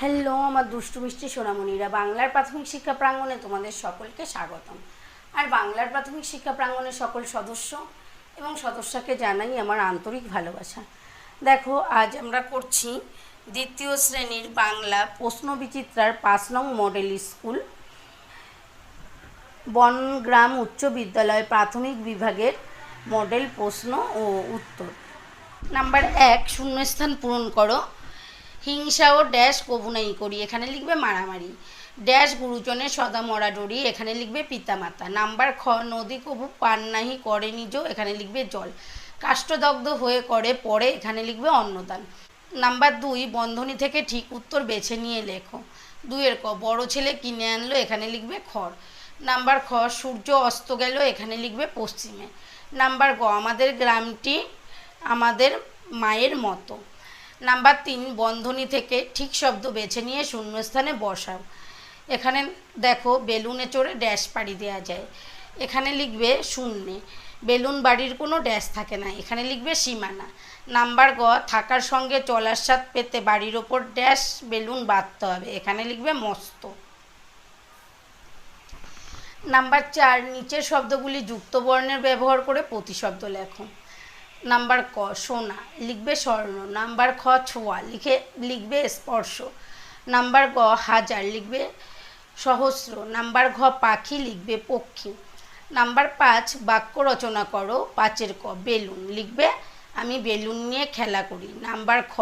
Hello আমার দুষ্টু মিষ্টি সোনামণিরা, বাংলার প্রাথমিক শিক্ষা প্রাঙ্গণে তোমাদের সকলকে স্বাগতম। আর বাংলার প্রাথমিক শিক্ষা প্রাঙ্গণের সকল সদস্য এবং সদস্যকে জানাই আমার আন্তরিক ভালোবাসা। দেখো, আজ আমরা করছি দ্বিতীয় শ্রেণীর বাংলা প্রশ্নবিচিত্রার 5 নং মডেল স্কুল বনগ্রাম উচ্চ বিদ্যালয় প্রাথমিক বিভাগের মডেল প্রশ্ন ও উত্তর। নাম্বার 1, শূন্যস্থান পূরণ করো। হিংসা ও ড্যাশ কবু নাই করি, এখানে লিখবে মারামারি। ড্যাশ গুরুজনের সদা মরাডরি, এখানে লিখবে পিতামাতা। নাম্বার খ, নদী কবু পান নাহি করে নিজ, এখানে লিখবে জল। কাষ্ঠদগ্ধ হয়ে করে পরে, এখানে লিখবে অন্নদান। নাম্বার 2, বন্ধনী থেকে ঠিক উত্তর বেছে নিয়ে লেখো। 2 ক, বড় ছেলে কিনে আনলো, এখানে লিখবে খড়। নাম্বার খ, সূর্য অস্ত গেল, এখানে লিখবে পশ্চিমে। নাম্বার গ, আমাদের গ্রামটি আমাদের মায়ের মতো। নাম্বার 3, বন্ধনী থেকে ঠিক শব্দ বেছে নিয়ে শূন্যস্থানে বসাও। এখানে দেখো, বেলুনে চড়ে ড্যাশ পাড়ি দেওয়া যায়, এখানে লিখবে শূন্যে। বেলুন বাড়ির কোনো ড্যাশ থাকে না, এখানে লিখবে সীমানা। নাম্বার গ, থাকার সঙ্গে চলার স্বাদ পেতে বাড়ির ওপর ড্যাশ বেলুন বাঁধতে হবে, এখানে লিখবে মস্ত। নাম্বার 4, নিচের শব্দগুলি যুক্ত বর্ণের ব্যবহার করে প্রতিশব্দ লেখো। নাম্বার ক, সোনা, লিখবে স্বর্ণ। নাম্বার খ, ছোঁয়া, লিখবে স্পর্শ। নাম্বার গ, হাজার, লিখবে সহস্র। নাম্বার ঘ, পাখি, লিখবে পক্ষী। নাম্বার 5, বাক্য রচনা করো। 5 ক, বেলুন, লিখবে আমি বেলুন নিয়ে খেলা করি। নাম্বার খ,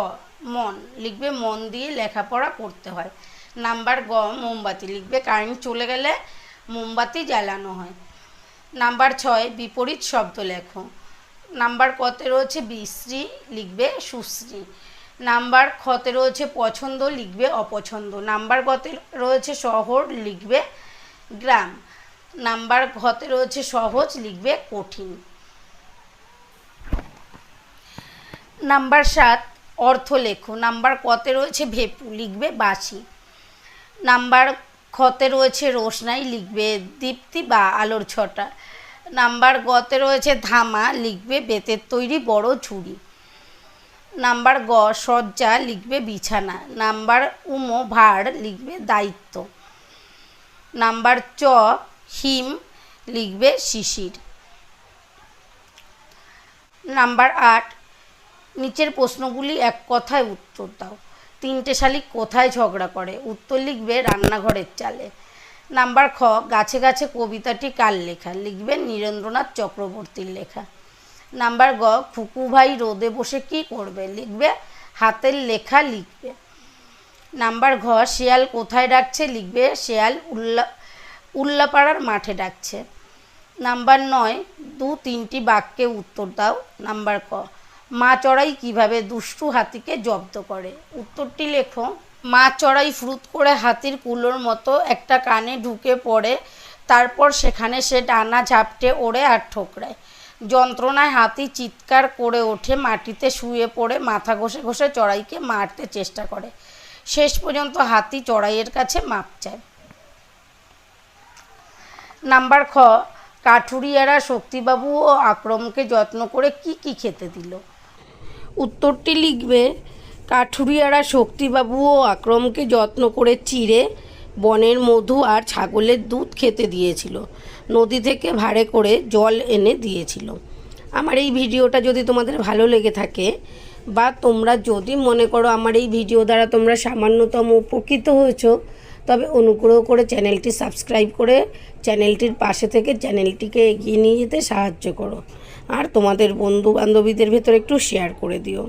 মন, লিখবে মন দিয়ে লেখাপড়া করতে হয়। নাম্বার গ, মোমবাতি, লিখবে কারেন্ট চলে গেলে মোমবাতি জ্বালানো হয়। নাম্বার 6, বিপরীত শব্দ লেখো। নাম্বার কতে রয়েছে বিশ্রী, লিখবে সুশ্রী। নাম্বার খতে রয়েছে পছন্দ, লিখবে অপছন্দ। নাম্বার গতে রয়েছে শহর, লিখবে গ্রাম। নাম্বার ঘতে রয়েছে সহজ, লিখবে কঠিন। নাম্বার 7, অর্থ লেখো। নাম্বার কতে রয়েছে ভেপু, লিখবে বাসি। নাম্বার খতে রয়েছে রোশনাই, লিখবে দীপ্তি বা আলোর ছটা। নাম্বার গতে রয়েছে ধামা, লিখবে বেতের তৈরি বড় ঝুড়ি। নাম্বার গ, সজ্জা, লিখবে বিছানা। নাম্বার উমো, ভার, লিখবে দায়িত্ব। নাম্বার চ, হিম, লিখবে শিশির। নাম্বার 8, নিচের প্রশ্নগুলি এক কথায় উত্তর দাও। 3টে শালিক কোথায় ঝগড়া করে, উত্তর লিখবে রান্নাঘরের চালে। নাম্বার খ, গাছে গাছে কবিতাটি কার লেখা, লিখবে নীরেন্দ্রনাথ চক্রবর্তীর লেখা। নাম্বার গ, খুকু ভাই রোদে বসে কি করবে, লিখবে হাতের লেখা লিখবে। নাম্বার ঘ, শেয়াল কোথায় ডাকছে, লিখবে শেয়াল উল্লাপাড়ার মাঠে ডাকছে। নাম্বার 9, 2-3টি বাক্যে উত্তর দাও। নাম্বার ক, মা চড়াই কিভাবে দুষ্টু হাতিকে জব্দ করে, উত্তরটি লেখো। মা চড়াই ফুরুত করে হাতির কুলোর মতো একটা কানে ঢুকে পড়ে, তারপর সেখানে সে ডানা ঝাপটে ওড়ে আর ঠোকরায়। যন্ত্রণায় হাতি চিৎকার করে ওঠে, মাটিতে শুয়ে পড়ে মাথা ঘষে ঘষে চড়াইকে মারতে চেষ্টা করে। শেষ পর্যন্ত হাতি চড়াইয়ের কাছে মাপ চায়। নাম্বার খ, কাঠুরিয়ারা শক্তিবাবু ও আকরমকে যত্ন করে কি কি খেতে দিল, উত্তরটি লিখবে কাঠুরিয়ারা শক্তিবাবু ও আকরমকে যত্ন করে চিড়ে, বনের মধু আর ছাগলের দুধ খেতে দিয়েছিল, নদী থেকে ভাড়ে করে জল এনে দিয়েছিল। আমার এই ভিডিওটা যদি তোমাদের ভালো লেগে থাকে বা তোমরা যদি মনে করো আমার এই ভিডিও দ্বারা তোমরা সামান্যতম উপকৃত হয়েছো, তবে অনুগ্রহ করে চ্যানেলটি সাবস্ক্রাইব করে চ্যানেলটির পাশে থেকে চ্যানেলটিকে এগিয়ে নিয়ে যেতে সাহায্য করো। আর তোমাদের বন্ধু বান্ধবীদের ভেতর একটু শেয়ার করে দিও।